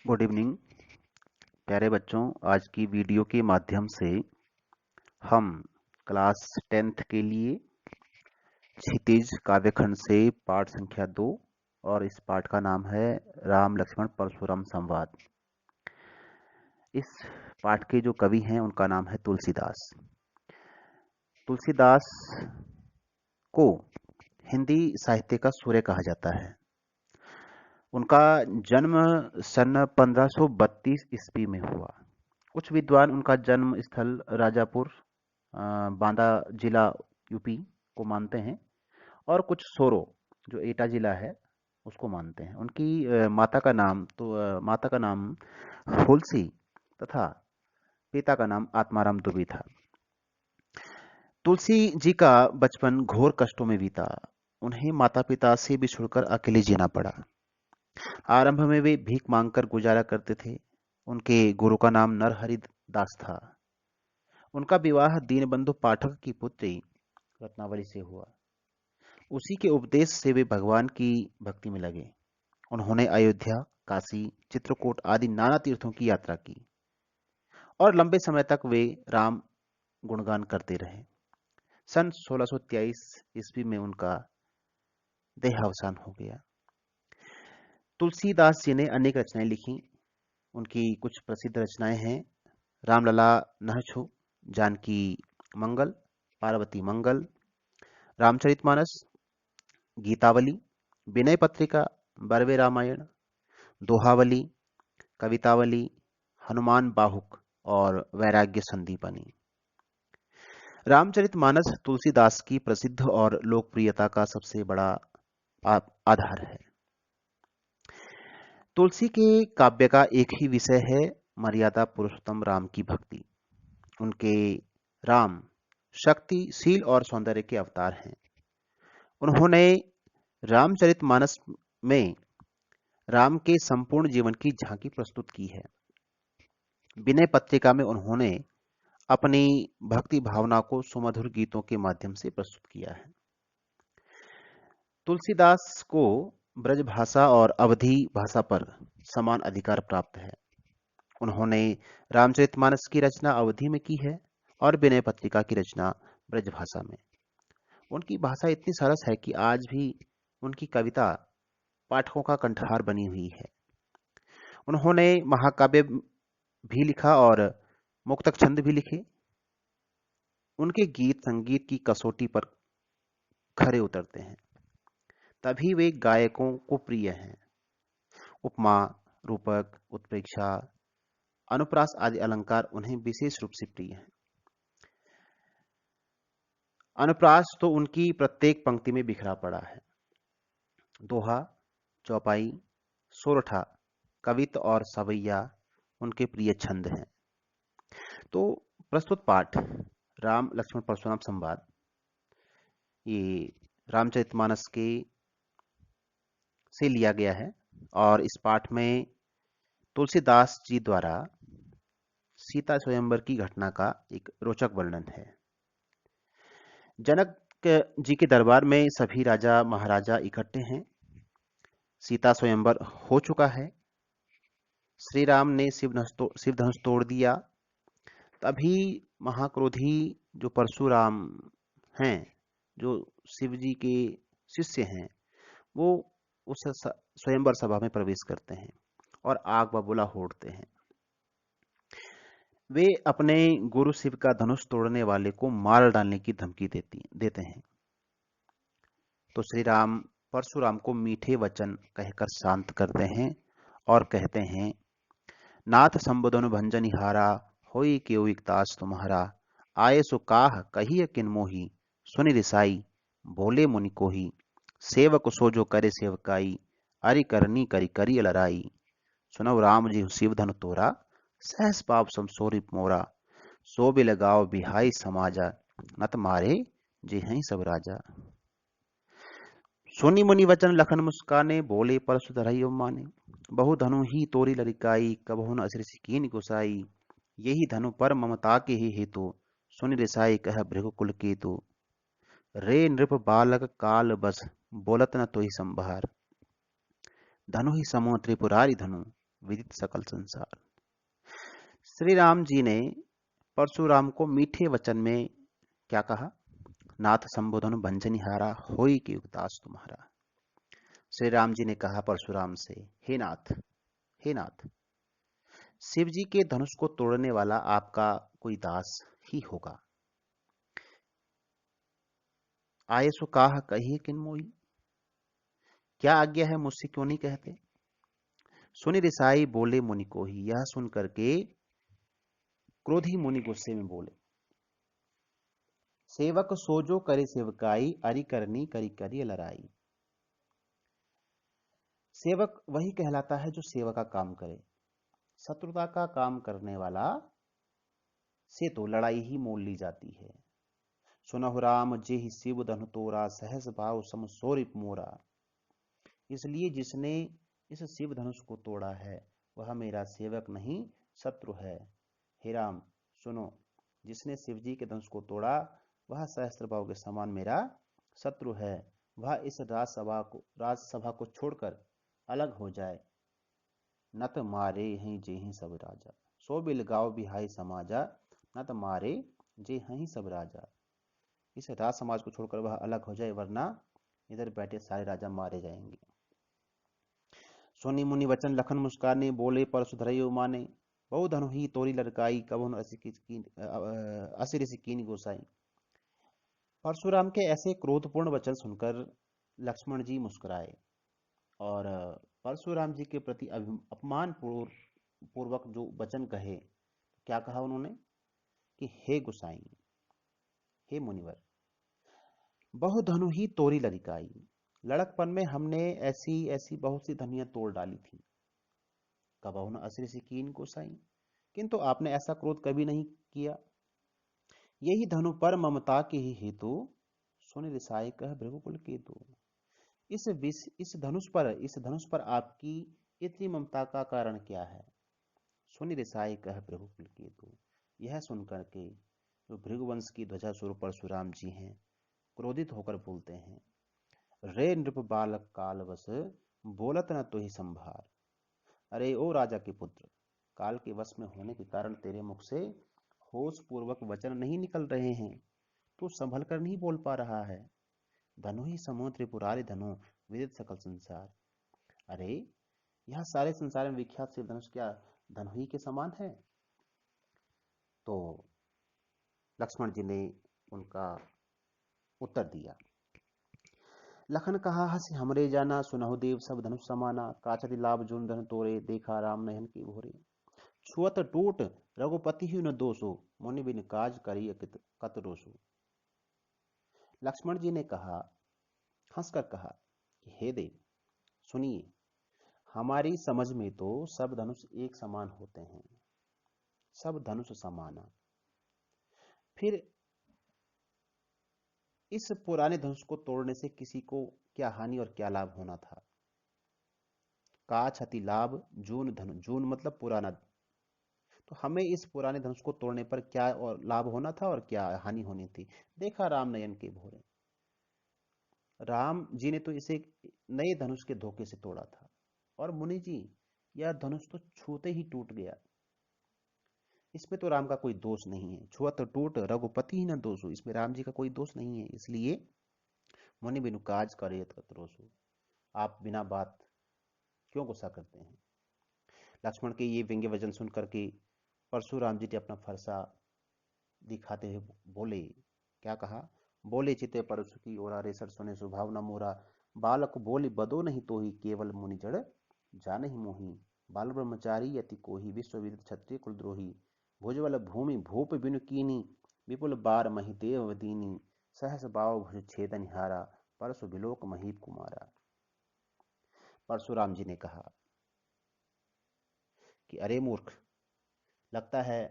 Good evening प्यारे बच्चों। आज की वीडियो के माध्यम से हम क्लास 10th के लिए क्षितिज काव्यखंड से पाठ संख्या 2 और इस पाठ का नाम है राम लक्ष्मण परशुराम संवाद। इस पाठ के जो कवि हैं उनका नाम है तुलसीदास। तुलसीदास को हिंदी साहित्य का सूर्य कहा जाता है। उनका जन्म सन 1532 ईस्वी में हुआ। कुछ विद्वान उनका जन्म स्थल राजापुर बांदा जिला यूपी को मानते हैं और कुछ सोरो जो एटा जिला है उसको मानते हैं। उनकी माता का नाम हुलसी तथा पिता का नाम आत्माराम दुबी था। तुलसी जी का बचपन घोर कष्टों में बीता। उन्हें माता पिता से बिछुड़कर अकेले जीना पड़ा। आरंभ में वे भीख मांगकर गुजारा करते थे। उनके गुरु का नाम नरहरि दास था। उनका विवाह दीनबंधु पाठक की पुत्री रत्नावली से हुआ। उसी के उपदेश से वे भगवान की भक्ति में लगे। उन्होंने अयोध्या, काशी, चित्रकूट आदि नाना तीर्थों की यात्रा की और लंबे समय तक वे राम गुणगान करते रहे। सन 1623 ईस्वी में उनका देहावसान हो गया। तुलसीदास जी ने अनेक रचनाएं लिखी। उनकी कुछ प्रसिद्ध रचनाएं हैं रामलला नहछु, जानकी मंगल, पार्वती मंगल, रामचरितमानस, गीतावली, विनय पत्रिका, बरवे रामायण, दोहावली, कवितावली, हनुमान बाहुक और वैराग्य संदीपनी। रामचरितमानस तुलसीदास की प्रसिद्ध और लोकप्रियता का सबसे बड़ा आधार है। तुलसी के काव्य का एक ही विषय है मर्यादा पुरुषोत्तम राम की भक्ति। उनके राम शक्ति, शील और सौंदर्य के अवतार हैं। उन्होंने रामचरितमानस में राम के संपूर्ण जीवन की झांकी प्रस्तुत की है। विनय पत्रिका में उन्होंने अपनी भक्ति भावना को सुमधुर गीतों के माध्यम से प्रस्तुत किया है। तुलसीदास को ब्रज भाषा और अवधी भाषा पर समान अधिकार प्राप्त है। उन्होंने रामचरितमानस की रचना अवधी में की है और विनय पत्रिका की रचना ब्रज भाषा में। उनकी भाषा इतनी सरस है कि आज भी उनकी कविता पाठकों का कंठहार बनी हुई है। उन्होंने महाकाव्य भी लिखा और मुक्तक छंद भी लिखे। उनके गीत संगीत की कसौटी पर खरे उतरते हैं, तभी वे गायकों को प्रिय हैं। उपमा, रूपक, उत्प्रेक्षा, अनुप्रास आदि अलंकार उन्हें विशेष रूप से प्रिय हैं। अनुप्रास तो उनकी प्रत्येक पंक्ति में बिखरा पड़ा है। दोहा, चौपाई, सोरठा, कवित और सवैया उनके प्रिय छंद हैं। तो प्रस्तुत पाठ राम लक्ष्मण परशुराम संवाद ये रामचरितमानस के से लिया गया है और इस पाठ में तुलसीदास जी द्वारा सीता स्वयंवर की घटना का एक रोचक वर्णन है। जनक जी के दरबार में सभी राजा महाराजा इकट्ठे हैं। सीता स्वयंवर हो चुका है। श्री राम ने शिव धनुष तोड़ दिया। तभी महाक्रोधी जो परशुराम हैं, जो शिव जी के शिष्य हैं, वो उस स्वयंवर सभा में प्रवेश करते हैं और आग बबूला फोड़ते हैं। वे अपने गुरु शिव का धनुष तोड़ने वाले को मार डालने की धमकी देते हैं। तो श्री राम परशुराम को मीठे वचन कहकर शांत करते हैं और कहते हैं, नाथ संबोधन भंजनिहारा होई केउ इकतास तुम्हारा, आये सो काह कहिय किन मोही, सुनि रिसाई बोले मुनि कोही, सेवक सो जो करे सेवकाई, अरि करनी करी करी लड़ाई, सुनव राम जी शिव धनु तोरा, सहस पाप समसोरी मोरा, सो भी लगाओ बिहाई समाजा, नत मारे जे हैं सब राजा। सुनी मुनि वचन लखन मुस्काने, बोले परसु धरई माने, बहु धनु ही तोरी लड़िकाई, कबहु न असृषि कीन गुसाई, यही धनु पर ममता के ही हेतु, सुनि रिसाई कह भृगु कुल केतु, रे नृप बालक काल बस, बोलत न तो ही संभार, धनु ही समो त्रिपुरारी धनु, विदित सकल संसार। श्री राम जी ने परशुराम को मीठे वचन में क्या कहा? नाथ संबोधन भंजनिहारा होई के उदास तुम्हारा। श्री राम जी ने कहा परशुराम से, हे नाथ, हे नाथ, शिव जी के धनुष को तोड़ने वाला आपका कोई दास ही होगा। आये सो काह कहिए किन मोई, क्या आज्ञा है मुझसे क्यों नहीं कहते? सुनि रिसाई बोले मुनि को ही। यह सुन करके क्रोधी मुनि गुस्से में बोले, सेवक सोजो करे सेवकाई, अरि करनी करी करी लड़ाई। सेवक वही कहलाता है जो सेवा का काम करे। शत्रुता का काम करने वाला से तो लड़ाई ही मोल ली जाती है। सुनहु राम जेहि शिव धनु तोरा, सहस भाव सम सोरिप मोरा। इसलिए जिसने इस शिव धनुष को तोड़ा है वह मेरा सेवक नहीं शत्रु है। हे राम सुनो, जिसने शिव जी के धनुष को तोड़ा वह सहस्त्र भाव के समान मेरा शत्रु है। वह इस राजसभा को छोड़कर अलग हो जाए। नत मारे हैं जे हैं सब राजा, सो बिल गाँव बिहाई समाजा। नत मारे जे हैं सब राजा, इस राज समाज को छोड़कर वह अलग हो जाए, वरना इधर बैठे सारे राजा मारे जाएंगे। सोनी मुनि वचन लखन मुस्काने, बोले परशुधरयो माने। बहु धनु ही तोरी लड़काई, कबहुन असि ऋषि कीन गोसाई। परशुराम के ऐसे क्रोधपूर्ण वचन सुनकर लक्ष्मण जी मुस्कुराए और परशुराम जी के प्रति अपमान पूर्वक जो वचन कहे, क्या कहा उन्होंने कि हे गोसाई, हे मुनिवर, बहुधनु ही तोरी लड़काई, लड़कपन में हमने ऐसी ऐसी बहुत सी धनिया तोड़ डाली थी। कबहुन असि ऋषि कीन गोसाई, किंतु आपने ऐसा क्रोध कभी नहीं किया। यही धनु पर ममता के ही हेतु, सुन रिसाई कह भृगुकुल केतु। इस धनुष पर आपकी इतनी ममता का कारण क्या है? सुनि रिसाई कह भृगुकुल केतु। यह सुनकर के जो भृगुवंश की ध्वजा स्वरूप परशुराम जी हैं, क्रोधित होकर बोलते हैं, रे नृप बालक काल वश, बोलत न तो ही संभार। अरे ओ राजा के पुत्र, काल के वश में होने के कारण तेरे मुख से होश पूर्वक वचन नहीं निकल रहे हैं। तू संभल कर नहीं बोल पा रहा है। धनु ही समूह त्रिपुरारी धनु, विदित सकल संसार। अरे यह सारे संसार में विख्यात शिव धनुष क्या धनु ही के समान है? तो लक्ष्मण जी ने उनका उत्तर दिया, लखन कहा हंस हमरे जाना, सुनहु देव सब धनुष समाना। काचति लाभ जून धन तोरे, देखा राम नयन की भोरे। छुअत टूट रघुपति ही न दोषो, मुनि बिन काज करी कत रोषो। लक्ष्मण जी ने कहा, हंसकर कहा कि हे देव सुनिए, हमारी समझ में तो सब धनुष एक समान होते हैं, सब धनुष समाना। फिर इस पुराने धनुष को तोड़ने से किसी को क्या हानि और क्या लाभ होना था? का क्षति लाभ जून धनु, जून मतलब पुराना, तो हमें इस पुराने धनुष को तोड़ने पर क्या और लाभ होना था और क्या हानि होनी थी? देखा राम नयन के भोरे। राम जी ने तो इसे नए धनुष के धोखे से तोड़ा था, और मुनि जी यह धनुष तो छूते ही टूट गया। इसमें तो राम का कोई दोष नहीं है। छुअत टूट रघुपति ही न दोषो, इसमें राम जी का कोई दोष नहीं है। इसलिए मुनि बिनु काज करे रोषो, आप बिना बात क्यों गुस्सा करते हैं? लक्ष्मण के ये व्यंग्य वचन सुन करके परशुराम जी ने अपना फरसा दिखाते हुए बोले, क्या कहा? बोले चिते परशु की ओरा, रेसर सुने स्वभाव न मोरा। बालक बोले बदो नहीं तो ही, केवल मुनि जड़ जान ही मोही। बाल ब्रह्मचारी यति कोही, विश्वविदित क्षत्रिय कुलद्रोही। भुजबल भूमि भूप बिनु कीनी, विपुल बार मही देव दीनी। सहस बाव भुज छेदन हारा, परशु बिलोक महीप कुमारा। परशुराम जी ने कहा कि अरे मूर्ख, लगता है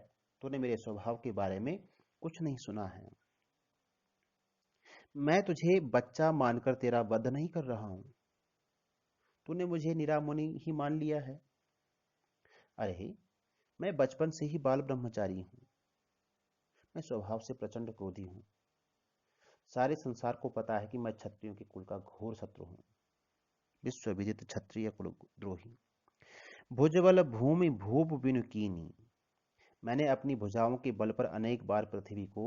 तूने मेरे स्वभाव के बारे में कुछ नहीं सुना है। मैं तुझे बच्चा मानकर तेरा वध नहीं कर रहा हूं। तूने मुझे निरामुनि ही मान लिया है। अरे मैं बचपन से ही बाल ब्रह्मचारी हूं। मैं स्वभाव से प्रचंड क्रोधी हूं। सारे संसार को पता है कि मैं क्षत्रियों के कुल का घोर शत्रु हूं, विश्व विदित क्षत्रिय कुल द्रोही। भुजबल भूमि भूप बिनु कीनी। मैंने अपनी भुजाओं के बल पर अनेक बार पृथ्वी को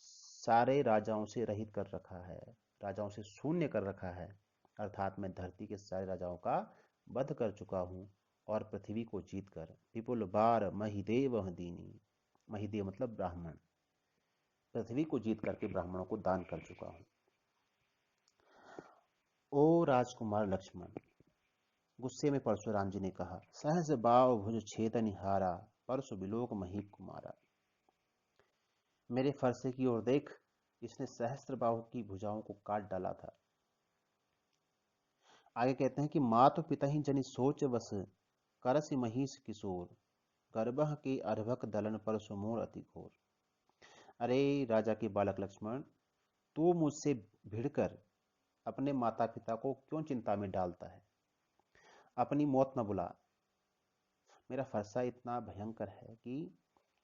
सारे राजाओं से रहित कर रखा है, राजाओं से शून्य कर रखा है। अर्थात मैं धरती के सारे राजाओं का वध कर चुका हूँ और पृथ्वी को जीतकर विपुल बार महिदेव दीनी, महिदेव मतलब ब्राह्मण, पृथ्वी को जीत करके ब्राह्मणों को दान कर चुका हूँ। ओ राजकुमार लक्ष्मण, गुस्से में परशुराम जी ने कहा, सहज बाव भुज छेदन हारा, परशु विलोक महीप कुमारा। मेरे फरसे की ओर देख, इसने सहस्त्र बाहु की भुजाओं को काट डाला था। आगे कहते हैं कि मातु पिता ही जनि सोच बस, करसि महिष किशोर, गर्भः के अर्भक दलन पर सुमोर अति घोर। अरे राजा के बालक लक्ष्मण, तू मुझसे भिड़कर अपने माता पिता को क्यों चिंता में डालता है? अपनी मौत न बुला। मेरा फरसा इतना भयंकर है कि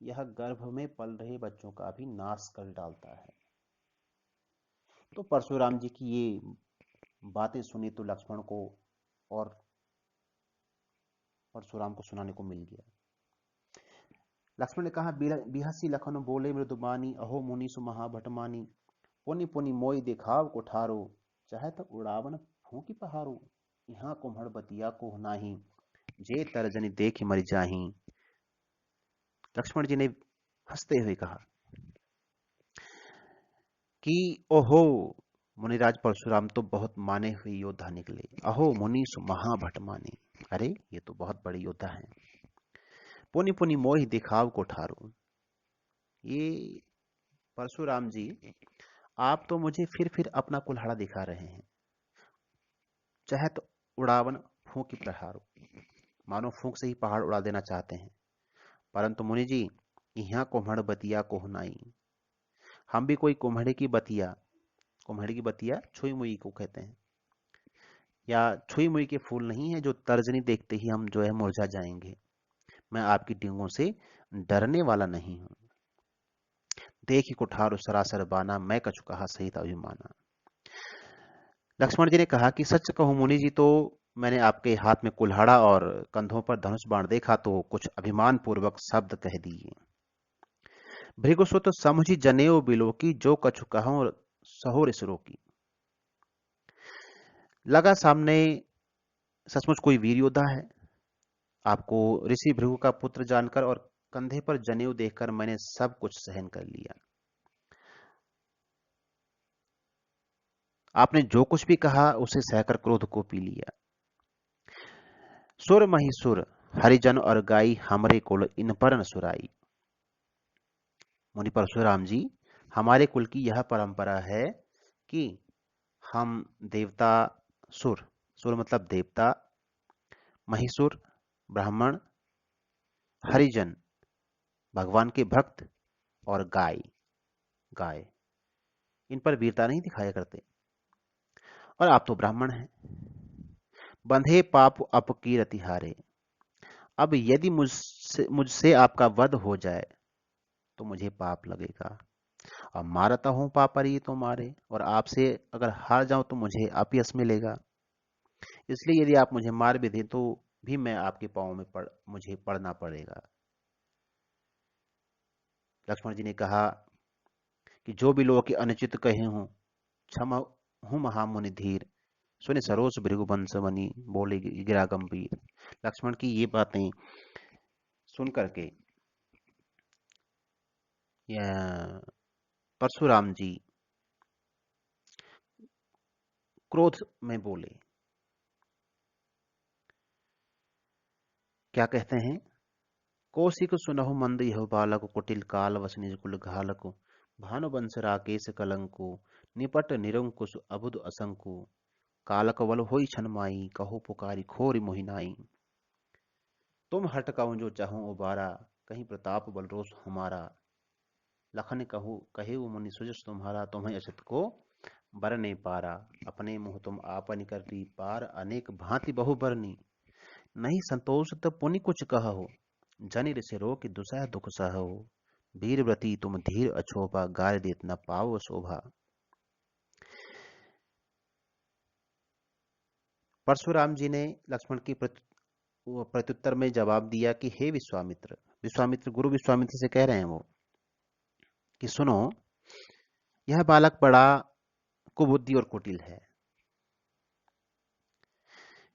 यह गर्भ में पल रहे बच्चों का भी नाश कर डालता है। तो परशुराम जी की ये बातें सुनी तो लक्ष्मण को और परशुराम को सुनाने को मिल गया। लक्ष्मण ने कहा, बिहसी लखन बोले मृदुबानी, अहो मुनि सुमहाभटमानी, पुनि पुनि मोई दिखाव कोठारो, चाहे तो उड़ावन फूंकी पहारो। यहाँ कुम्हड़ बतिया को नाही, जे तरजनी देख मर जाही। लक्ष्मण जी ने हंसते हुए कहा कि ओहो, मुनिराज परशुराम तो बहुत माने हुए योद्धा निकले। अहो मुनि महाभट माने, अरे ये तो बहुत बड़े योद्धा हैं। पुनि पुनि मोहि दिखाव को ठारो। ये परशुराम जी, आप तो मुझे फिर अपना कुल्हाड़ा दिखा रहे हैं। चाहे तो उड़ावन फूंक प्रहारो, मानो फूंक से ही पहाड़ उड़ा देना चाहते हैं। परंतु मुनि जी, यहाँ कुम्हड़ बतिया को नाई। हम भी कोई कुम्हड़े की बतिया, कुम्हड़े की बतिया छुई मुई को कहते हैं, या छुई मुई के फूल नहीं है जो तर्जनी देखते ही हम जो है मुरझा जाएंगे। मैं आपकी डींगों से डरने वाला नहीं हूं। देखी कुठार सरासर बाना, मैं कछु कहा सहित अभिमाना। लक्ष्मण जी ने कहा कि सच कहूं मुनि जी, तो मैंने आपके हाथ में कुल्हाड़ा और कंधों पर धनुष बाण देखा तो कुछ अभिमान पूर्वक शब्द कह दिए। भृगुसुत समझी जनेऊ बिलो की, जो कछु कहूं सहो रिसरो की। लगा सामने सचमुच कोई वीर योद्धा है। आपको ऋषि भृगु का पुत्र जानकर और कंधे पर जनेऊ देखकर मैंने सब कुछ सहन कर लिया। आपने जो कुछ भी कहा उसे सहकर क्रोध को पी लिया। सुर महिसुर हरिजन और गाई, हमरे कुल इन पर न सुराई। मुनि परशुराम जी, हमारे कुल की यह परंपरा है कि हम देवता, सुर, सुर मतलब देवता, महिसुर ब्राह्मण, हरिजन भगवान के भक्त और गाय, गाय, इन पर वीरता नहीं दिखाया करते। और आप तो ब्राह्मण हैं। बंधे पाप अपकीरति हारे। अब यदि मुझसे आपका वध हो जाए तो मुझे पाप लगेगा, और मारता हूं पापरी तो मारे, और आपसे अगर हार जाऊं तो मुझे अपयश मिलेगा। इसलिए यदि आप मुझे मार भी दें तो भी मैं आपके पांव में मुझे पड़ना पड़ेगा। लक्ष्मण जी ने कहा कि जो भी लोग अनुचित कहे हूं, क्षमा हूं महामुनि धीर, सुने सरोस भृगुवंश बनी, बोले गिरा गंभीर। लक्ष्मण की ये बातें सुन करके परशुराम जी क्रोध में बोले। क्या कहते हैं? कौशिक सुनहु मंद यह बालक, कुटिल काल वस निज कुल घालक, भानुवंश राकेश कलंकु, निपट निरंकुश अबुद असंकु, कालक बल होई छन माई, कहो पुकारी खोरि मोहिनाई। तुम हटकाऊं जो चाहूं उबारा, कहीं प्रताप बल रोष हमारा। लखन कहू कहे मुनि सुजस तुम्हारा, तुम्हें अछत को बर नहीं पारा। अपने मुंह तुम आपन कर दी पार, अनेक भांति बहु बरनी। नहीं संतोष तो पुनि कुछ कहो, जनि ऋषि रो कि दुसह दुख सहो। वीर व्रती तुम धीर अछोभा, गाय देत न पाओ शोभा। परशुराम जी ने लक्ष्मण की वो प्रत्युत्तर में जवाब दिया कि हे विश्वामित्र, विश्वामित्र गुरु विश्वामित्र से कह रहे हैं वो कि सुनो, यह बालक बड़ा कुबुद्धि और कुटिल है।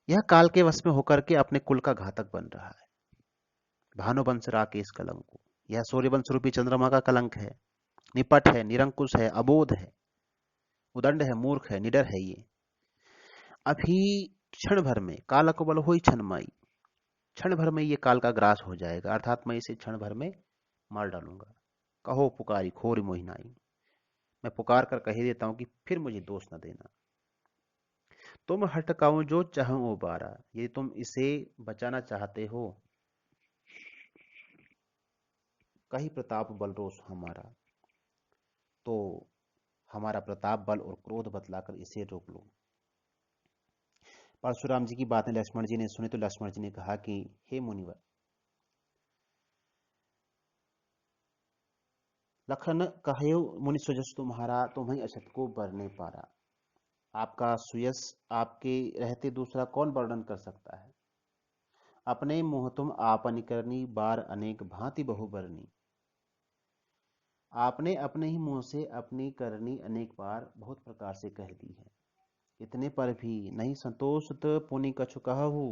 यह काल के वश में होकर के अपने कुल का घातक बन रहा है। भानुवंश राकेश कलंक, यह सूर्यवंश रूपी चंद्रमा का कलंक है। निपट है, निरंकुश है, अबोध है, उदंड है, मूर्ख है, निडर है। ये अभी क्षण भर में काल को बल हो क्षणमयी, क्षण भर में ये काल का ग्रास हो जाएगा, अर्थात मैं इसे क्षण भर में मार डालूंगा। कहो पुकारी खोर मोहिनाई, मैं पुकार कर कह देता हूं कि फिर मुझे दोष न देना। तुम हटकाऊं जो चाहूं ओ बारा, यदि तुम इसे बचाना चाहते हो, कहीं प्रताप बल रोष हमारा, तो हमारा प्रताप बल और क्रोध बतलाकर इसे रोक लो। परशुराम जी की बातें लक्ष्मण जी ने सुनी तो लक्ष्मण जी ने कहा कि हे मुनिवर, लखन कहे मुनि सुजस तुम्हारा, तुम्हें अछत को बरने पारा। आपका सुयस आपके रहते दूसरा कौन वर्णन कर सकता है। अपने मुंह तुम आपन करनी, बार अनेक भांति बहुबरनी। आपने अपने ही मुंह से अपनी करनी अनेक बार बहुत प्रकार से कह दी है। इतने पर भी नहीं संतोष तो पुनि कछु कहू।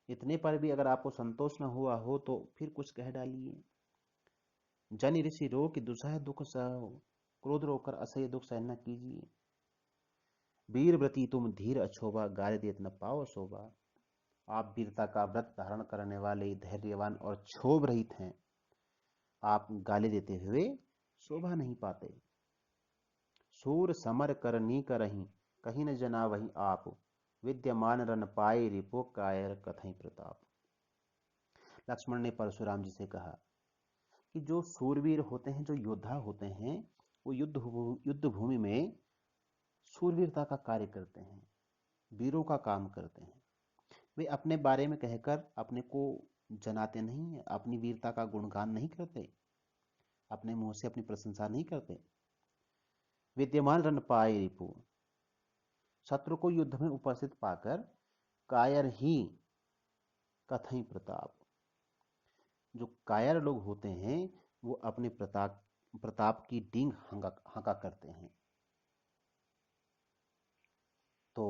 इतने पर भी अगर आपको संतोष न हुआ हो तो फिर कुछ कह डालिए। जन ऋषि रो कि दुसह दुख सहो, क्रोध रोकर असह्य दुख सहन न कीजिए। वीर व्रती तुम धीर अछोबा, गाली देत न पाओ शोभा। आप वीरता का व्रत धारण करने वाले धैर्यवान और क्षोभ रहित हैं, आप गाली देते हुए शोभा नहीं पाते। सूर समर करनी करही, कहीं न जना वही आप। विद्यमान रन पाए रिपो, कायर कथई प्रताप। लक्ष्मण ने परशुराम जी से कहा कि जो सूरवीर होते हैं, जो योद्धा होते हैं, वो युद्ध भूमि में सूरवीरता का कार्य करते हैं, वीरों का काम करते हैं। वे अपने बारे में कहकर अपने को जनाते नहीं है, अपनी वीरता का गुणगान नहीं करते, अपने मुंह से अपनी प्रशंसा नहीं करते। विद्यमान रन पाए रिपु, शत्रु को युद्ध में उपस्थित पाकर कायर ही कथई प्रताप। जो कायर लोग होते हैं वो अपने प्रताप प्रताप की डींग हंका करते हैं। तो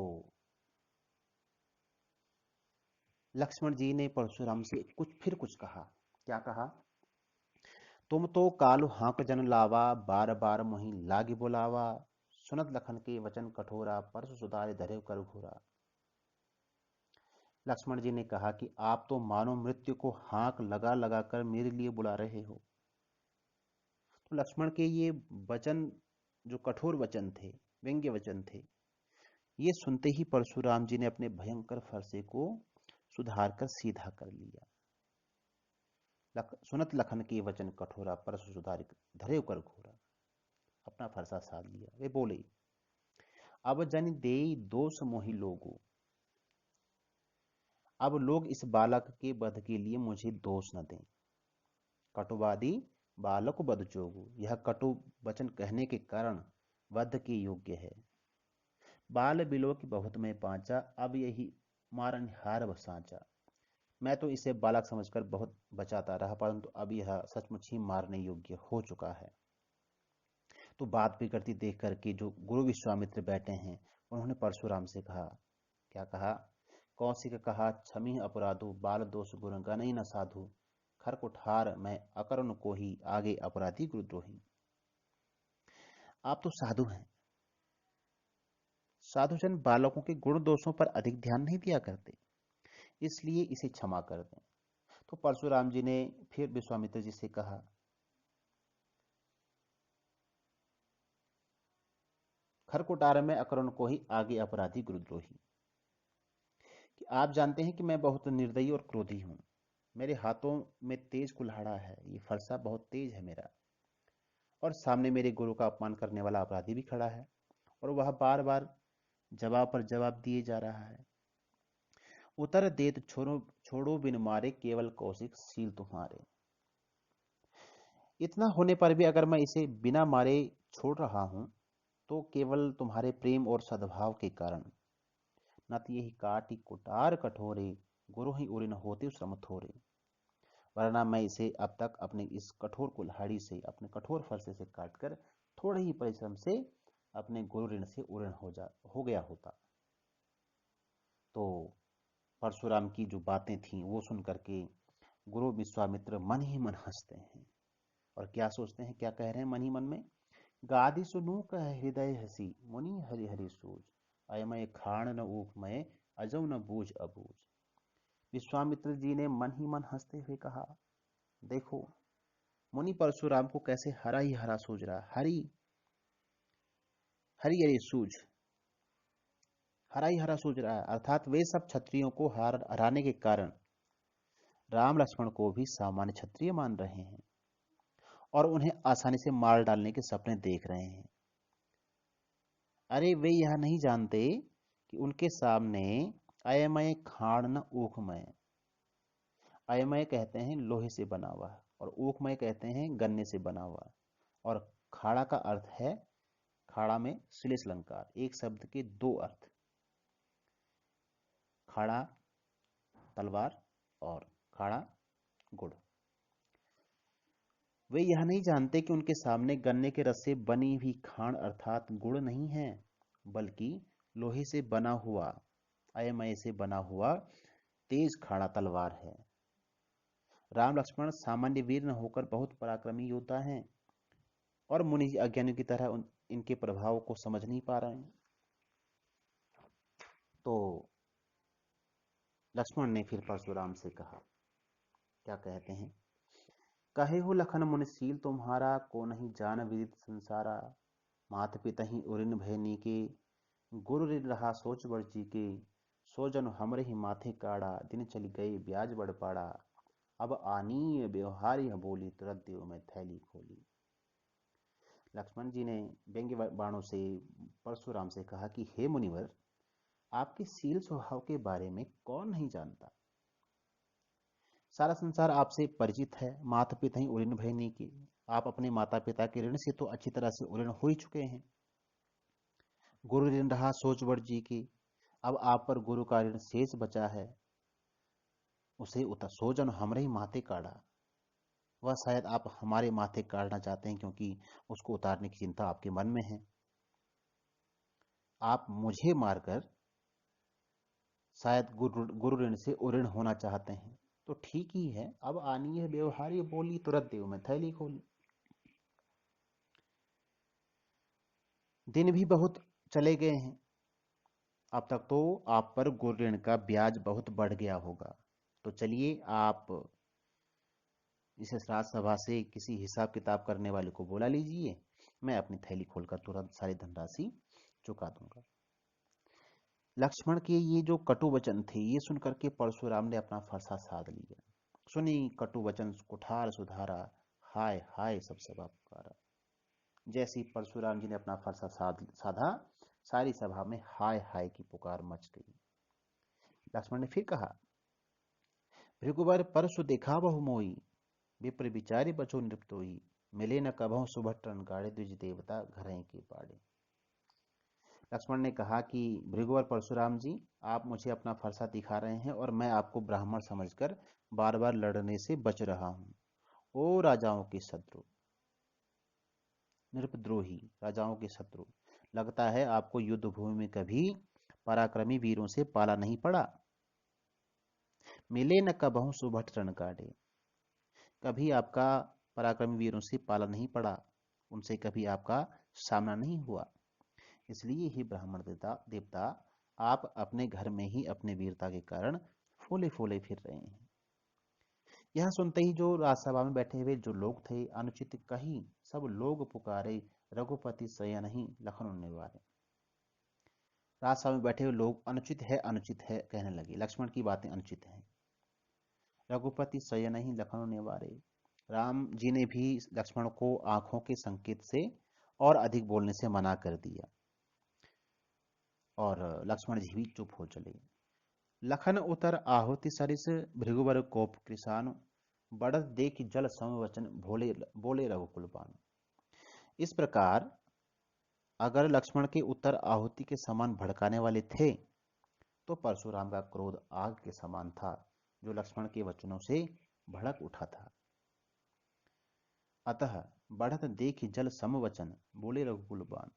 लक्ष्मण जी ने परशुराम से कुछ कहा। क्या कहा? तुम तो कालु हाँक जन लावा, बार बार मोहि लागी बुलावा। सुनत लखन के वचन कठोरा, परसु सुधारे धरे कर घोरा। लक्ष्मण जी ने कहा कि आप तो मानो मृत्यु को हाँक लगा लगा कर मेरे लिए बुला रहे हो। तो लक्ष्मण के ये वचन जो कठोर वचन थे, व्यंग्य वचन थे, ये सुनते ही परशुराम जी ने अपने भयंकर फरसे को सुधार कर सीधा कर लिया। सुनत लखन के वचन कठोरा, परसु सुधार धरे कर घोरा। अपना फरसा साध लिया। वे बोले, अब जन दे दोष मोहि लोगो। अब लोग इस बालक के वध के लिए मुझे दोष न दें। कटुवादी बालक वध जोगु, यह कटु वचन कहने के कारण वध के योग्य है। बाल बिलो की बहुत में पांचा, अब यही मारनहार व सांचा। मैं तो इसे बालक समझकर बहुत बचाता रहा, परंतु अब यह सचमुच ही मारने योग्य हो चुका है। तो बात बिगड़ती देख करके जो गुरु विश्वामित्र बैठे हैं, उन्होंने परशुराम से कहा। क्या कहा? कौशिक कहा, क्षमी अपराधो, बाल दोष गुण गणई न साधु। खर कुठार मैं अकरुण को ही, आगे अपराधी गुरुद्रोही। आप तो साधु हैं, साधुजन बालकों के गुण दोषों पर अधिक ध्यान नहीं दिया करते, इसलिए इसे क्षमा कर दें। तो परशुराम जी ने फिर विश्वामित्र जी से कहा, खरकुटार में अकरुण को ही, आगे अपराधी गुरुद्रोही। कि आप जानते हैं कि मैं बहुत निर्दयी और क्रोधी हूं। मेरे हाथों में तेज कुल्हाड़ा है, ये फरसा बहुत तेज है मेरा, और सामने मेरे गुरु का अपमान करने वाला अपराधी भी खड़ा है, और वह बार बार जवाब पर जवाब दिए जा रहा है। उतर देत छोड़ो छोड़ो बिन मारे, केवल कौशिक सील तुम्हारे। इतना होने पर भी अगर मैं इसे बिना मारे छोड़ रहा हूं तो केवल तुम्हारे प्रेम और सद्भाव के कारण। नत यही काटी कुटार कठोरे, गुरु ही उरिन होते श्रम थोरे, वरना मैं इसे अब तक अपने इस कठोर कुल्हाड़ी से, अपने कठोर फरसे से काटकर थोड़े ही परिश्रम से अपने गुरु ऋण से उऋण हो गया होता। तो परशुराम की जो बातें थीं वो सुन करके गुरु विश्वामित्र मन ही मन हंसते हैं और क्या सोचते हैं, क्या कह रहे हैं मन ही मन में। गादि सुनू कह हृदय हसी, मुनि हरि हरि सूझ, अयमय खाण न ऊप मय, अजौ न बूझ अबूझ। विश्वामित्र जी ने मन ही मन हंसते हुए कहा, देखो मुनि परशुराम को कैसे हरा ही हरा सूझ रहा, हरी हरी हरी सूझ, हरा ही हरा सूझ रहा है। अर्थात वे सब क्षत्रियों को हराने के कारण राम लक्ष्मण को भी सामान्य क्षत्रिय मान रहे हैं और उन्हें आसानी से मार डालने के सपने देख रहे हैं। अरे वे यह नहीं जानते कि उनके सामने अयमय खाण न ऊखमय, अयमय कहते हैं लोहे से बना हुआ और ऊखमय कहते हैं गन्ने से बना हुआ, और खाड़ा का अर्थ है, खाड़ा में श्लेष अलंकार, एक शब्द के दो अर्थ, खाड़ा तलवार और खाड़ा गुड़। वे यह नहीं जानते कि उनके सामने गन्ने के रस से बनी हुई खाण अर्थात गुड़ नहीं है, बल्कि लोहे से बना हुआ, अयमय से बना हुआ तेज खाड़ा तलवार है। राम लक्ष्मण सामान्य वीर न होकर बहुत पराक्रमी योद्धा हैं और मुनि अज्ञानियों की तरह इनके प्रभाव को समझ नहीं पा रहे हैं। तो लक्ष्मण ने फिर परशुराम से कहा, क्या कहते हैं, कहे हो लखन मुनिशील तुम्हारा, को नहीं जान विदित संसारा, मात पिता ही उरिन भयनी के, गुरु ऋण रहा सोच वर्जी के, सो जन हमरे ही माथे काड़ा, दिन चल गए ब्याज बढ़ पाड़ा, अब आनी व्यवहार यह बोली, तुरंत देव में थैली खोली। लक्ष्मण जी ने व्यंग्य बाणों से परशुराम से कहा कि हे मुनिवर, आपके शील स्वभाव के बारे में कौन नहीं जानता, सारा संसार आपसे परिचित है। माता पिता ही उऋण भयनी के, आप अपने माता पिता के ऋण से तो अच्छी तरह से उऋण हो ही चुके हैं। गुरु ऋण रहा सोच बड़ जी की, अब आप पर गुरु का ऋण शेष बचा है, उसे उतर सोजन हमरे ही माथे काढ़ा, वह शायद आप हमारे माथे काटना चाहते हैं क्योंकि उसको उतारने की चिंता आपके मन में है। आप मुझे मारकर शायद गुरु ऋण से उऋण होना चाहते हैं, तो ठीक ही है, अब आनी है व्यवहार ये बोली, तुरंत देव में थैली खोली। दिन भी बहुत चले गए हैं, अब तक तो आप पर गुरु ऋण का ब्याज बहुत बढ़ गया होगा, तो चलिए आप इस राजसभा से किसी हिसाब किताब करने वाले को बुला लीजिए, मैं अपनी थैली खोलकर तुरंत सारी धनराशि चुका दूंगा। लक्ष्मण के ये जो कटु वचन थे ये सुनकर के परशुराम ने अपना फरसा साध लिया। सुनी कटु वचन कुठार सुधारा, हाय हाय सब सभा पुकारा। जैसे ही परशुराम जी ने अपना फरसा साधा, सारी सभा में हाय हाय की पुकार मच गई। लक्ष्मण ने फिर कहा, भृगुवर परसु देखा बहु मोई, विप्र विचारी बचो नृप्तोई, मिले न कभौ सुभट्टन गाड़े, द्विज देवता घरें के पाड़े। लक्ष्मण ने कहा कि भृगुवर परशुराम जी, आप मुझे अपना फरसा दिखा रहे हैं और मैं आपको ब्राह्मण समझकर बार बार लड़ने से बच रहा हूं। ओ राजाओं के शत्रु, नृपद्रोही, राजाओं के शत्रु, लगता है आपको युद्ध भूमि में कभी पराक्रमी वीरों से पाला नहीं पड़ा। मिले न कबहु सुभट रण काटे, कभी आपका पराक्रमी वीरों से पाला नहीं पड़ा, उनसे कभी आपका सामना नहीं हुआ, इसलिए ही ब्राह्मण देवता आप अपने घर में ही अपने वीरता के कारण फूले फूले फिर रहे हैं। यह सुनते ही जो राजसभा में बैठे हुए जो लोग थे, अनुचित कही सब लोग पुकारे, रघुपति शयन ही लखन निवारे। राजसभा में बैठे हुए लोग अनुचित है कहने लगे, लक्ष्मण की बातें अनुचित हैं। रघुपति शयन ही लखन निवारे, राम जी ने भी लक्ष्मण को आंखों के संकेत से और अधिक बोलने से मना कर दिया और लक्ष्मण जी भी चुप हो चले। लखन उतर आहुति सरिस, भृगुवर कोप कृषानु, बढ़त देख जल समवचन भोले बोले रघुकुल बानु। इस प्रकार अगर लक्ष्मण के उत्तर आहुति के समान भड़काने वाले थे तो परशुराम का क्रोध आग के समान था, जो लक्ष्मण के वचनों से भड़क उठा था। अतः बढ़त देख जल समवचन, बोले रघुकुल बान।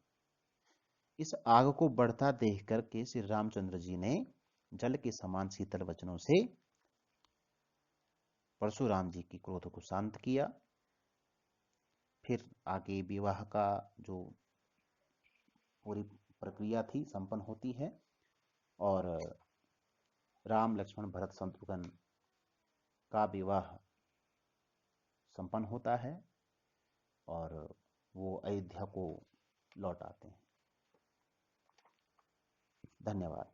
इस आग को बढ़ता देख करके श्री रामचंद्र जी ने जल के समान शीतल वचनों से परशुराम जी की क्रोध को शांत किया। फिर आगे विवाह का जो पूरी प्रक्रिया थी संपन्न होती है और राम लक्ष्मण भरत शत्रुघ्न का विवाह संपन्न होता है और वो अयोध्या को लौट आते हैं। धन्यवाद।